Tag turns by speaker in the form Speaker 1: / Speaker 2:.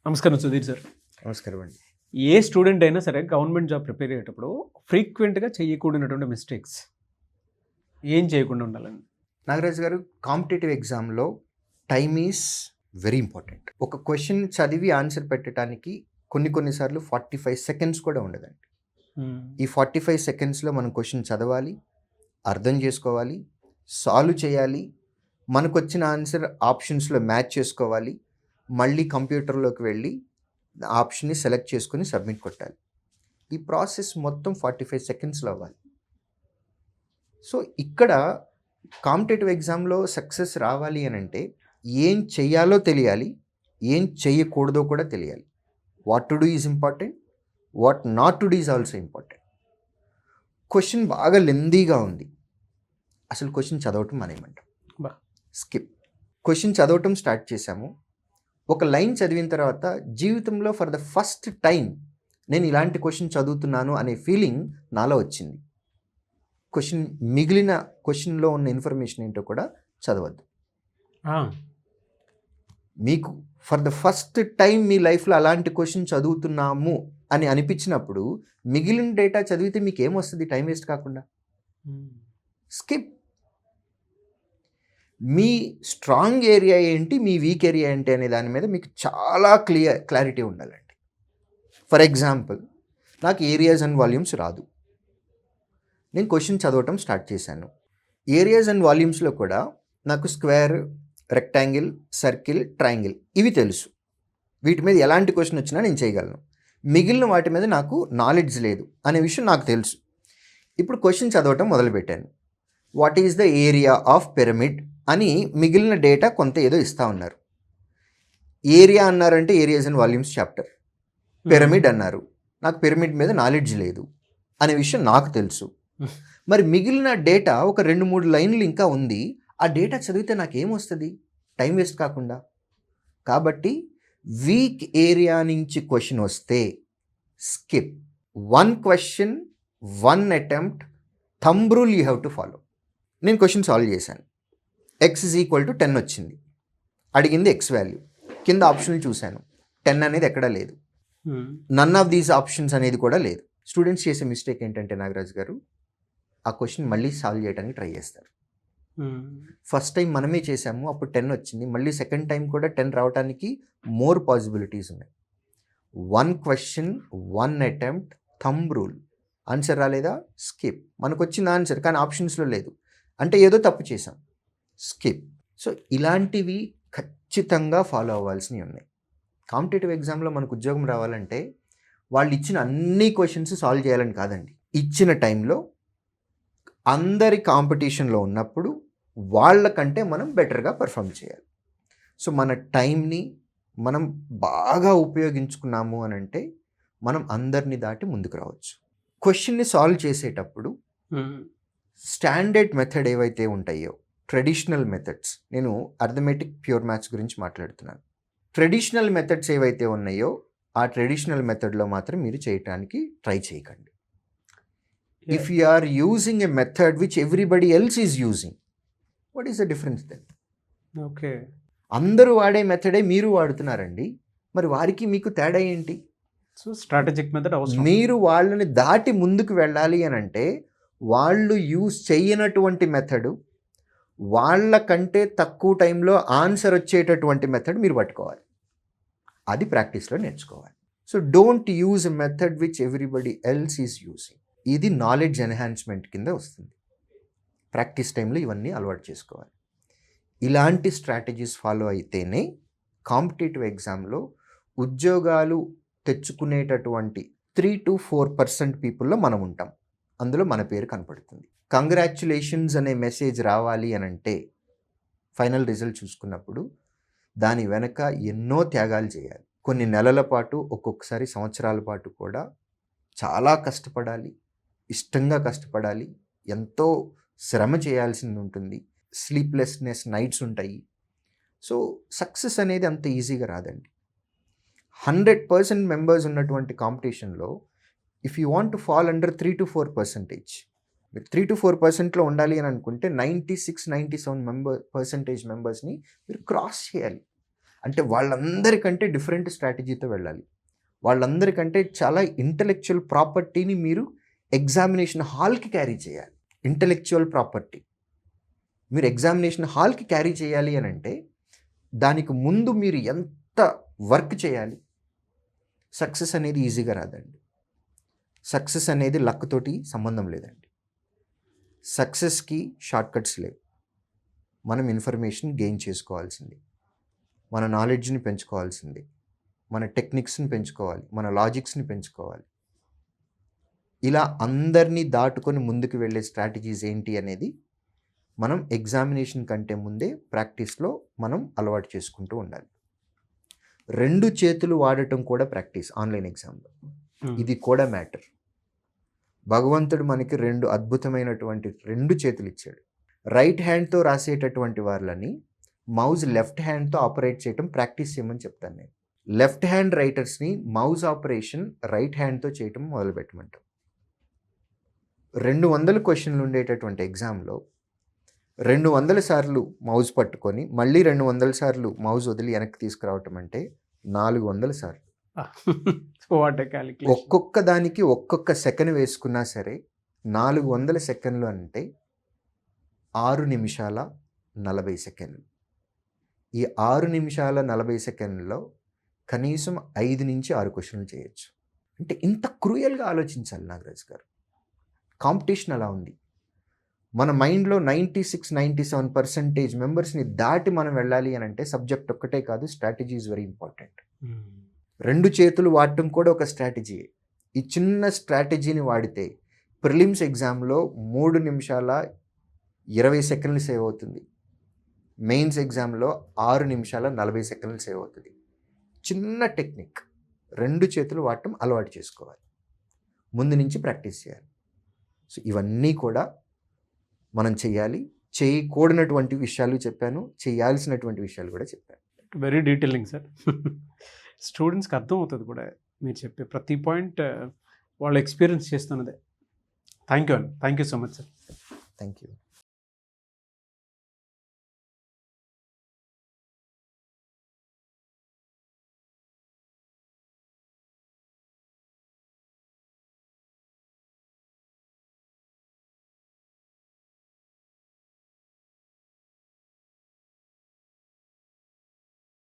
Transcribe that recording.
Speaker 1: నమస్కారం సుధీర్ సార్.
Speaker 2: నమస్కారం అండి.
Speaker 1: ఏ స్టూడెంట్ అయినా సరే గవర్నమెంట్ జాబ్ ప్రిపేర్ అయ్యేటప్పుడు ఫ్రీక్వెంట్‌గా చేయకూడనటువంటి మిస్టేక్స్ ఏం చేయకుండా ఉండాలండి?
Speaker 2: నాగరాజు గారు, కాంపిటేటివ్ ఎగ్జామ్‌లో టైమ్ ఈజ్ వెరీ ఇంపార్టెంట్. ఒక క్వెషన్ చదివి ఆన్సర్ పెట్టడానికి కొన్ని సార్లు 45 సెకండ్స్ కూడా ఉండదండి. ఈ 45 సెకండ్స్‌లో మనం క్వెషన్ చదవాలి, అర్థం చేసుకోవాలి, సాల్వ్ చేయాలి, మనకొచ్చిన ఆన్సర్ ఆప్షన్స్‌లో మ్యాచ్ చేసుకోవాలి, మళ్ళీ కంప్యూటర్‌లోకి వెళ్ళి ఆప్షన్‌ని సెలెక్ట్ చేసుకొని సబ్మిట్ కొట్టాలి. ఈ ప్రాసెస్ మొత్తం 45 సెకండ్స్‌లో అవ్వాలి. సో ఇక్కడ కాంపిటేటివ్ ఎగ్జామ్‌లో సక్సెస్ రావాలి అనంటే ఏం చెయ్యాలో తెలియాలి, ఏం చెయ్యకూడదో కూడా తెలియాలి. What to do is important, what not to do is also important. Question బాగా లెందీగా ఉంది, అసలు క్వెషన్ చదవటం మానేయమంటాం. స్కిప్. క్వెషన్ చదవటం స్టార్ట్ చేశాము, ఒక లైన్ చదివిన తర్వాత జీవితంలో ఫర్ ద ఫస్ట్ టైం నేను ఇలాంటి క్వెషన్ చదువుతున్నాను అనే ఫీలింగ్ నాలో వచ్చింది. మిగిలిన క్వెషన్లో ఉన్న ఇన్ఫర్మేషన్ ఏంటో కూడా చదవద్దు. మీకు ఫర్ ద ఫస్ట్ టైం మీ లైఫ్లో అలాంటి క్వెషన్ చదువుతున్నాము అని అనిపించినప్పుడు మిగిలిన డేటా చదివితే మీకు ఏమొస్తుంది టైం వేస్ట్ కాకుండా? స్కిప్. మీ స్ట్రాంగ్ ఏరియా ఏంటి, మీ వీక్ ఏరియా ఏంటి అనే దాని మీద మీకు చాలా క్లారిటీ ఉండాలండి. ఫర్ ఎగ్జాంపుల్, నాకు ఏరియాస్ అండ్ వాల్యూమ్స్ రాదు. నేను క్వెషన్ చదవటం స్టార్ట్ చేశాను. ఏరియాస్ అండ్ వాల్యూమ్స్లో కూడా నాకు స్క్వేర్, రెక్టాంగిల్, సర్కిల్, ట్రయాంగిల్ ఇవి తెలుసు. వీటి మీద ఎలాంటి క్వెషన్ వచ్చినా నేను చేయగలను. మిగిలిన వాటి మీద నాకు నాలెడ్జ్ లేదు అనే విషయం నాకు తెలుసు. ఇప్పుడు క్వెషన్ చదవటం మొదలుపెట్టాను. What is the area of pyramid అని మిగిలిన డేటా కొంత ఏదో ఇస్తూ ఉన్నారు. ఏరియా అన్నారంటే areas and volumes chapter. Pyramid అన్నారు, నాకు పిరమిడ్ మీద నాలెడ్జ్ లేదు అనే విషయం నాకు తెలుసు. మరి మిగిలిన డేటా ఒక 2-3 లైన్లు ఇంకా ఉంది. ఆ డేటా చదివితే నాకేమొస్తుంది టైం వేస్ట్ కాకుండా? కాబట్టి వీక్ ఏరియా నుంచి క్వశ్చన్ వస్తే skip. 1 question 1 attempt, thumb rule you have to follow. నేను క్వశ్చన్ సాల్వ్ చేశాను. x = 10 వచ్చింది. అడిగింది x వాల్యూ. కింద ఆప్షన్లు చూశాను, 10 అనేది ఎక్కడా లేదు. నన్ ఆఫ్ దీస్ ఆప్షన్స్ అనేది కూడా లేదు. స్టూడెంట్స్ చేసే మిస్టేక్ ఏంటంటే నాగరాజు గారు, ఆ క్వశ్చన్ మళ్ళీ సాల్వ్ చేయడానికి ట్రై చేస్తారు. ఫస్ట్ టైం మనమే చేసాము, అప్పుడు 10 వచ్చింది. మళ్ళీ సెకండ్ టైం కూడా 10 రావడానికి మోర్ పాసిబిలిటీస్ ఉన్నాయి. 1 question 1 attempt, thumb rule. Answer రాలేదా? స్కిప్. మనకు వచ్చిన ఆన్సర్ కానీ ఆప్షన్స్లో లేదు అంటే ఏదో తప్పు చేసాం, స్కిప్. సో ఇలాంటివి ఖచ్చితంగా ఫాలో అవ్వాల్సినవి ఉన్నాయి. కాంపిటేటివ్ ఎగ్జామ్లో మనకు ఉద్యోగం రావాలంటే వాళ్ళు ఇచ్చిన అన్ని క్వశ్చన్స్ సాల్వ్ చేయాలని కాదండి. ఇచ్చిన టైంలో అందరి కాంపిటీషన్లో ఉన్నప్పుడు వాళ్ళకంటే మనం బెటర్గా పర్ఫామ్ చేయాలి. సో మన టైంని మనం బాగా ఉపయోగించుకున్నాము అని అంటే మనం అందరిని దాటి ముందుకు రావచ్చు. క్వశ్చన్ని సాల్వ్ చేసేటప్పుడు స్టాండర్డ్ మెథడ్ ఏవైతే ఉంటాయో, ట్రెడిషనల్ మెథడ్స్, నేను అర్థమెటిక్ ప్యూర్ మ్యాథ్స్ గురించి మాట్లాడుతున్నాను. ట్రెడిషనల్ మెథడ్స్ ఏవైతే ఉన్నాయో ఆ ట్రెడిషనల్ మెథడ్లో మాత్రం మీరు చేయటానికి ట్రై చేయకండి. If you are using a method which everybody else is using, what is the difference then?
Speaker 1: Okay.
Speaker 2: అందరూ వాడే మెథడే మీరు వాడుతున్నారండి, మరి వారికి మీకు తేడా ఏంటి?
Speaker 1: సో స్ట్రాటజిక్ మెథడ్ అవసరం.
Speaker 2: మీరు వాళ్ళని దాటి ముందుకు వెళ్ళాలి అని అంటే వాళ్ళు యూజ్ చేయనటువంటి మెథడ్, వాళ్ళకంటే తక్కువ టైంలో ఆన్సర్ వచ్చేటటువంటి మెథడ్ మీరు పట్టుకోవాలి. అది ప్రాక్టీస్లో నేర్చుకోవాలి. So don't use a method which everybody else is using. ఇది నాలెడ్జ్ ఎన్హాన్స్మెంట్ కింద వస్తుంది. ప్రాక్టీస్ టైంలో ఇవన్నీ అలవాటు చేసుకోవాలి. ఇలాంటి స్ట్రాటజీస్ ఫాలో అయితేనే కాంపిటేటివ్ ఎగ్జామ్లో ఉద్యోగాలు తెచ్చుకునేటటువంటి 3-4% పీపుల్లో మనం ఉంటాం. అందులో మన పేరు కనపడుతుంది. కంగ్రాచ్యులేషన్స్ అనే మెసేజ్ రావాలి అని అంటే ఫైనల్ రిజల్ట్ చూసుకున్నప్పుడు దాని వెనక ఎన్నో త్యాగాలు చేయాలి. కొన్ని నెలల పాటు, ఒక్కొక్కసారి సంవత్సరాల పాటు కూడా చాలా కష్టపడాలి, ఇష్టంగా కష్టపడాలి, ఎంతో శ్రమ చేయాల్సింది ఉంటుంది, స్లీప్లెస్నెస్ నైట్స్ ఉంటాయి. సో సక్సెస్ అనేది అంత ఈజీగా రాదండి. 100% మెంబర్స్ ఉన్నటువంటి కాంపిటీషన్లో if you want to fall under 3-4%, మీరు 3-4%లో ఉండాలి అని అనుకుంటే 96-97% మెంబర్స్ని మీరు క్రాస్ చేయాలి. అంటే వాళ్ళందరికంటే డిఫరెంట్ స్ట్రాటజీతో వెళ్ళాలి. వాళ్ళందరికంటే చాలా ఇంటలెక్చువల్ ప్రాపర్టీని మీరు ఎగ్జామినేషన్ హాల్‌కి క్యారీ చేయాలి. Intellectual property. మీరు ఎగ్జామినేషన్ హాల్‌కి క్యారీ చేయాలి అనంటే, దానికి ముందు మీరు ఎంత వర్క్ చేయాలి? సక్సెస్ అనేది ఈజీగా రాదండి. సక్సెస్ అనేది లక్ తోటి సంబంధం లేదండి. సక్సెస్‌కి షార్ట్‌కట్స్ లేవు. మనం ఇన్ఫర్మేషన్ గెయిన్ చేసుకోవాల్సింది. మన నాలెడ్జ్‌ని పెంచుకోవాల్సింది. మన టెక్నిక్స్‌ని పెంచుకోవాలి. మన లాజిక్స్‌ని పెంచుకోవాలి. ఇలా అందరినీ దాటుకొని ముందుకు వెళ్ళే స్ట్రాటజీస్ ఏంటి అనేది మనం ఎగ్జామినేషన్ కంటే ముందే ప్రాక్టీస్‌లో మనం అలవాటు చేసుకుంటూ ఉండాలి. 2 చేతులు వాడటం కూడా ప్రాక్టీస్ ఆన్‌లైన్ ఎగ్జామ్‌లో. ఇది కూడా మ్యాటర్. భగవంతుడు మనకి 2 అద్భుతమైనటువంటి 2 చేతులు ఇచ్చాడు. రైట్ హ్యాండ్‌తో రాసేటటువంటి వాళ్ళని మౌస్ లెఫ్ట్ హ్యాండ్‌తో ఆపరేట్ చేయటం ప్రాక్టీస్ చేయమని చెప్తాను నేను. లెఫ్ట్ హ్యాండ్ రైటర్స్‌ని మౌస్ ఆపరేషన్ రైట్ హ్యాండ్‌తో చేయటం మొదలుపెట్టమంటాం. 200 క్వెషన్లు ఉండేటటువంటి ఎగ్జామ్‌లో 200 సార్లు మౌస్ పట్టుకొని మళ్ళీ 200 సార్లు మౌస్ వదిలి వెనక్కి తీసుకురావటం అంటే 400 సార్లు.
Speaker 1: What a calculation.
Speaker 2: ఒక్కొక్క దానికి ఒక్కొక్క సెకను వేసుకున్నా సరే 400 సెకన్లు అంటే 6 నిమిషాల 40 సెకన్లు. ఈ 6 నిమిషాల 40 సెకన్లలో కనీసం 5 నుంచి 6 క్వెషన్లు చేయొచ్చు. అంటే ఇంత క్రూయల్‌గా ఆలోచించాలి నాగరాజ్ గారు. కాంపిటీషన్ అలా ఉంది. మన మైండ్‌లో 96-97% మెంబర్స్‌ని దాటి మనం వెళ్ళాలి అనంటే సబ్జెక్ట్ ఒక్కటే కాదు, స్ట్రాటజీ ఈజ్ వెరీ ఇంపార్టెంట్. 2 చేతులు వాడటం కూడా ఒక స్ట్రాటజీయే. ఈ చిన్న స్ట్రాటజీని వాడితే ప్రిలిమ్స్ ఎగ్జామ్‌లో 3 నిమిషాల 20 సెకన్లు సేవ్ అవుతుంది. మెయిన్స్ ఎగ్జామ్‌లో 6 నిమిషాల 40 సెకన్లు సేవ్ అవుతుంది. చిన్న టెక్నిక్. 2 చేతులు వాడటం అలవాటు చేసుకోవాలి. ముందు నుంచి ప్రాక్టీస్ చేయాలి. సో ఇవన్నీ కూడా మనం చేయాలి. చేయకూడనటువంటి విషయాలు చెప్పాను. చేయాల్సినటువంటి విషయాలు కూడా చెప్పాను.
Speaker 1: Very detailing sir. స్టూడెంట్స్కి అర్థం అవుతుంది కూడా మీరు చెప్పే ప్రతి పాయింట్ వాళ్ళు ఎక్స్పీరియన్స్ చేస్తున్నదే. Thank you so much sir.
Speaker 2: Thank you.